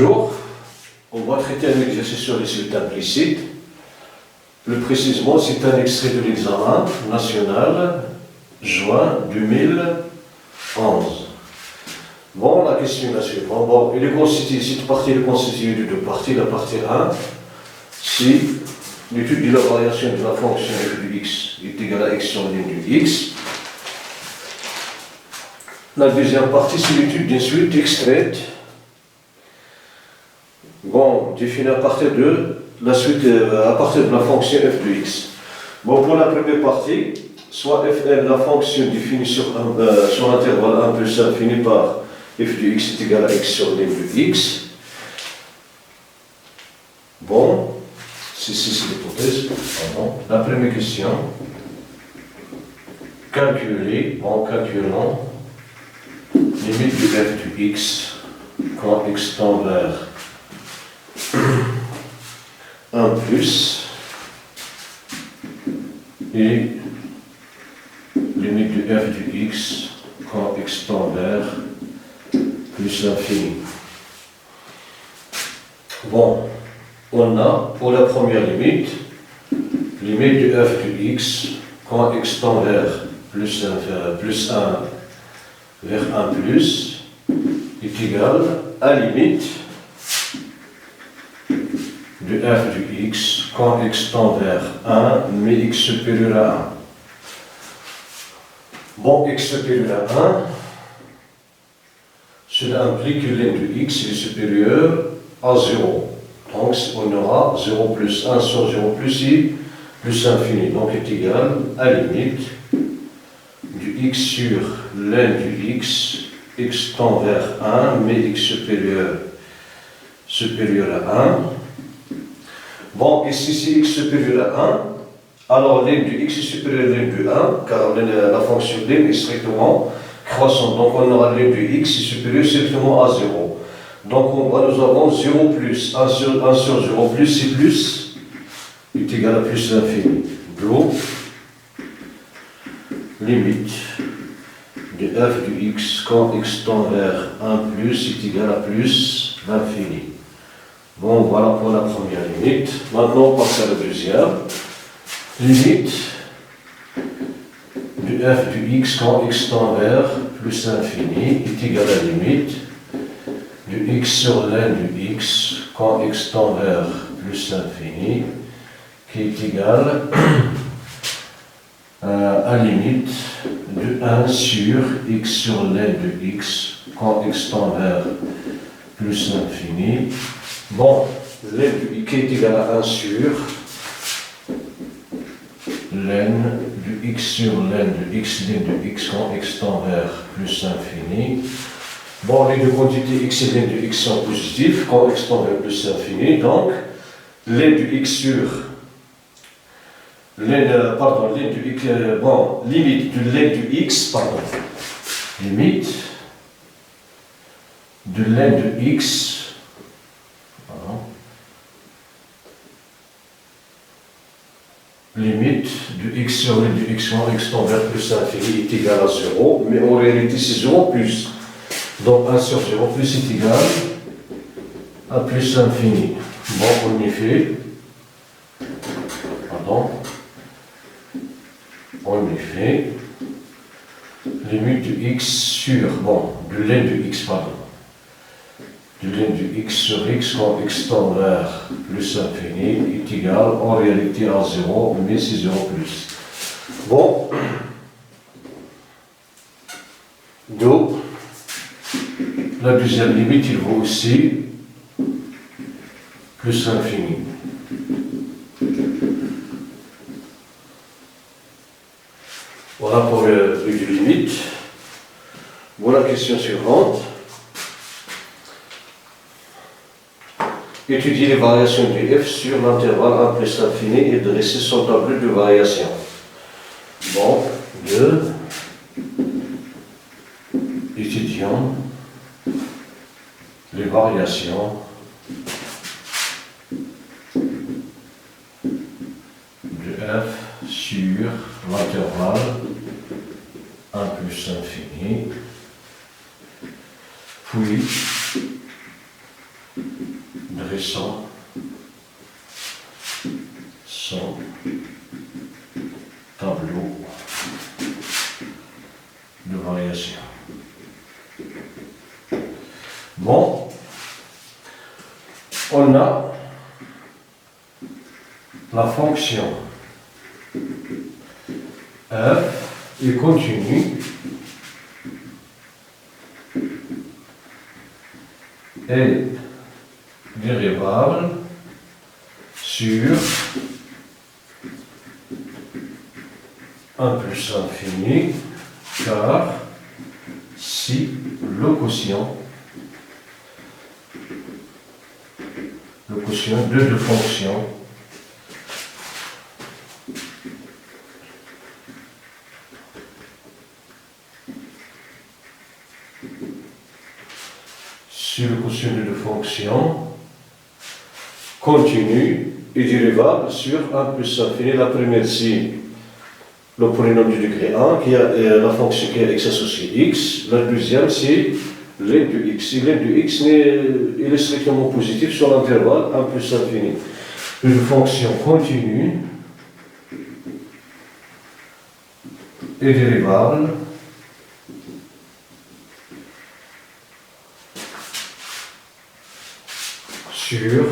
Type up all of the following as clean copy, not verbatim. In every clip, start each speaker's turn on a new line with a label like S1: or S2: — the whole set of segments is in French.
S1: Bonjour, on va traiter un exercice sur les suites implicites. Plus précisément, c'est un extrait de l'examen national, juin 2011. Bon, la question est la suivante. Bon, il est constitué, cette partie est constituée de deux parties. La partie 1, si l'étude de la variation de la fonction f de x est égale à x sur la ligne de x. La deuxième partie, c'est l'étude d'une suite extraite. Bon, définie à partir de la suite, à partir de la fonction f de x. Bon, pour la première partie, soit f est la fonction définie sur l'intervalle 1 plus infini par f de x est égal à x sur ligne de x. Bon, c'est l'hypothèse. La première question, calculer, en calculant limite de f de x quand x tend vers 1 plus et limite de f de x quand x tend vers plus l'infini. Bon, on a pour la première limite de f de x quand x tend vers plus 1 vers 1 plus est égal à limite de f de x quand x tend vers 1 mais x supérieur à 1. Bon, x supérieur à 1, cela implique que l'n de x est supérieur à 0. Donc on aura 0 plus 1 sur 0 plus i plus infini. Donc est égal à limite du x sur l'n de x tend vers 1 mais x supérieur à 1. Bon, ici c'est x supérieur à 1, alors l'n de x est supérieur à l'n de 1, car la fonction l'n est strictement croissante. Donc on aura l'n de x est supérieur strictement à 0. Donc nous avons 0 plus 1 sur 0 plus c plus est égal à plus l'infini. D'où limite de f de x quand x tend vers 1 plus est égal à plus l'infini. Bon, voilà pour la première limite. Maintenant, on passe à la deuxième. Limite de f de x quand x tend vers plus l'infini est égal à limite de x sur l'n de x quand x tend vers plus l'infini qui est égal à limite de 1 sur x sur l'n de x quand x tend vers plus l'infini. Bon, l'n de x est égal à 1 sur l'n de x sur l'n de x, l'n de x quand x tend vers plus l'infini. Bon, les deux quantités x et l'n de x sont positifs quand x tend vers plus l'infini. Donc, l'n de x sur l'n de x, bon, limite de l'n de x, limite de l'n de x, limite de x sur l'n de x quand x tend vers plus l'infini est égal à 0, mais en réalité c'est 0 plus. Donc 1 sur 0 plus est égal à plus l'infini. Bon, en effet, limite de x sur, de l'n de x, de l'n de x sur x quand x tend vers plus l'infini est égal en réalité à 0, mais c'est 0 plus. Bon, donc, la deuxième limite, il vaut aussi plus l'infini. Voilà pour les deux limites. Voilà la question suivante. Étudier les variations de f sur l'intervalle 1 plus l'infini et dresser son tableau de variation. Bon, étudions les variations de f sur l'intervalle 1 plus l'infini, puis récents sont tableau de variation. Bon, on a la fonction f est continue est dérivable sur 1 plus infini, car si le quotient de deux fonctions de deux fonctions continue et dérivable sur 1 plus infini. La première, c'est le polynôme du degré 1, qui a la fonction qui a x associé x. La deuxième, c'est l'n de x. Et l'n de x il est strictement positif sur l'intervalle 1 plus infini. Une fonction continue et dérivable sur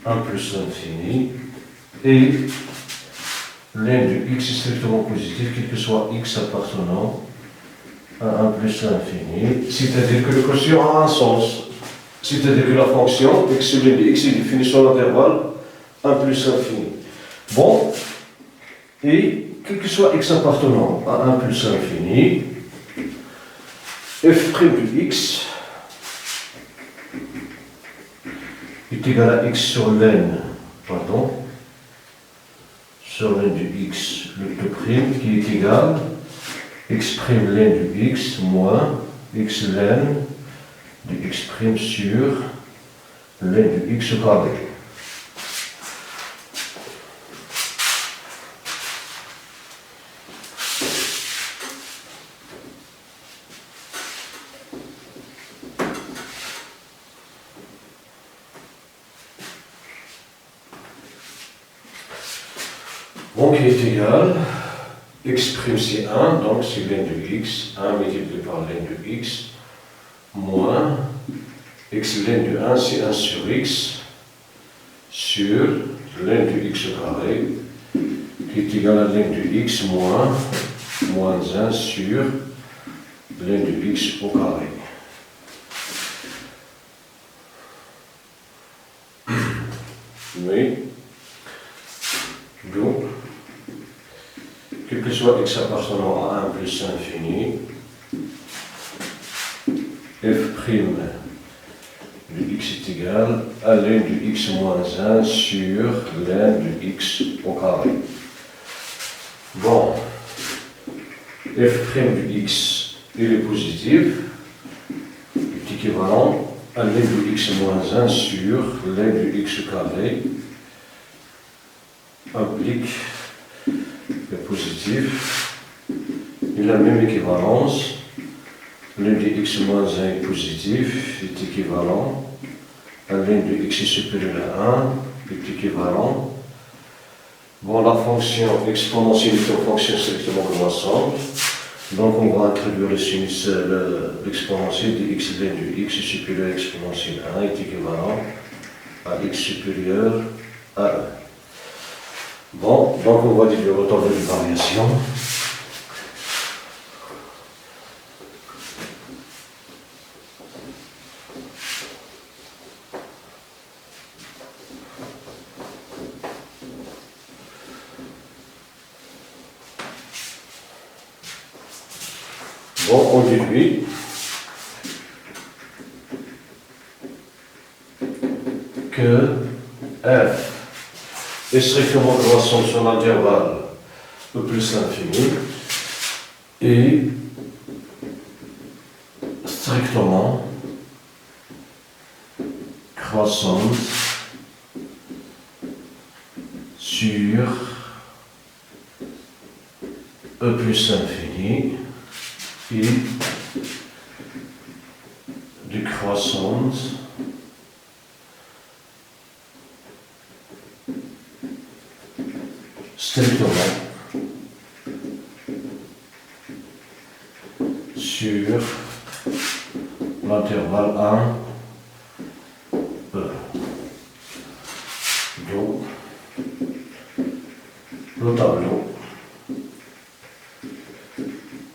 S1: 1 plus infini et l'n de x est strictement positif, quel que soit x appartenant à 1 plus infini, c'est-à-dire que le quotient a un sens, c'est-à-dire que la fonction x sur l'n de x est définie sur l'intervalle 1 plus infini. Bon, et quel que soit x appartenant à 1 plus infini, f' de x est égal à x sur l'n, sur l'n de x, le prime qui est égal x' ln de x moins x ln de x' sur ln de x au carré. Donc, qui est égal, x' c'est 1, donc c'est ln de x, 1 multiplié par ln de x, moins x ln de 1, c'est 1 sur x, sur ln de x au carré, qui est égal à ln de x moins 1 sur ln de x au carré. Oui. Donc, quel que soit x appartenant à 1 plus infini, f' de x est égal à ln de x moins 1 sur ln de x au carré. Bon, f' de x, il est positif, est équivalent à ln de x moins 1 sur ln de x au carré, implique le positif, il a la même équivalence, ln de x moins 1 est positif, est équivalent à ln de x supérieur à 1, est équivalent. Bon, la fonction exponentielle est une fonction strictement croissante, donc on va introduire le sinus, l'exponentielle de x ln de x supérieur à exponentielle 1 est équivalent à x supérieur à 1. Bon, donc on va déduire le tableau de variation. Bon, on déduit que f est strictement croissant sur l'intervalle E plus l'infini et strictement croissante sur E plus l'infini et décroissante strictement sur l'intervalle 1 E. Donc, le tableau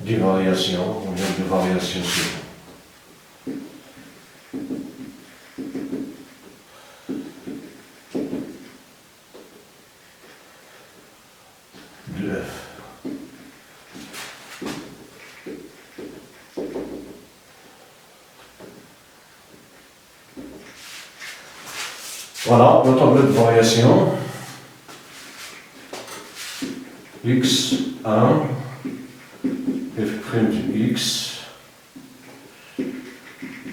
S1: des variations, on vient de variations suivantes. De F. Voilà, le tableau de variation. X1, f' de x, f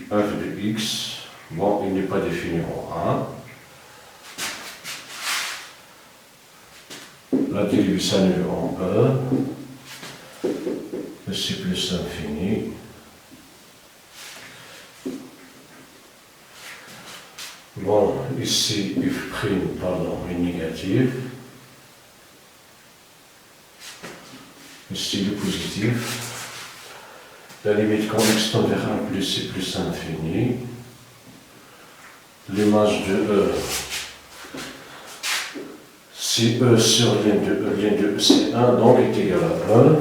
S1: de x, bon, il n'est pas défini en 1. La dérivée s'annule en E, le C plus l'infini. Bon, ici, f', pardon, est négatif. Ici, le positif. La limite quand x tend vers 1 plus C plus infini. L'image de E. Si E sur lien de E c'est 1, donc est égal à 1.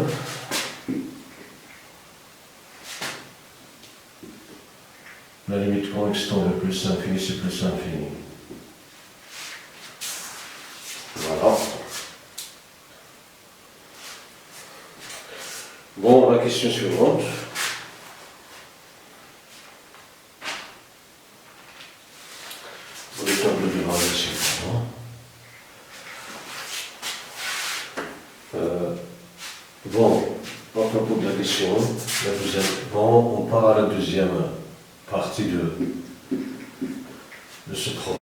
S1: La limite quand x tend vers plus infini, c'est plus infini. Voilà. Bon, la question suivante. Le tableau de variation. Bon, à propos de la question, bon, on part à la deuxième partie de ce problème.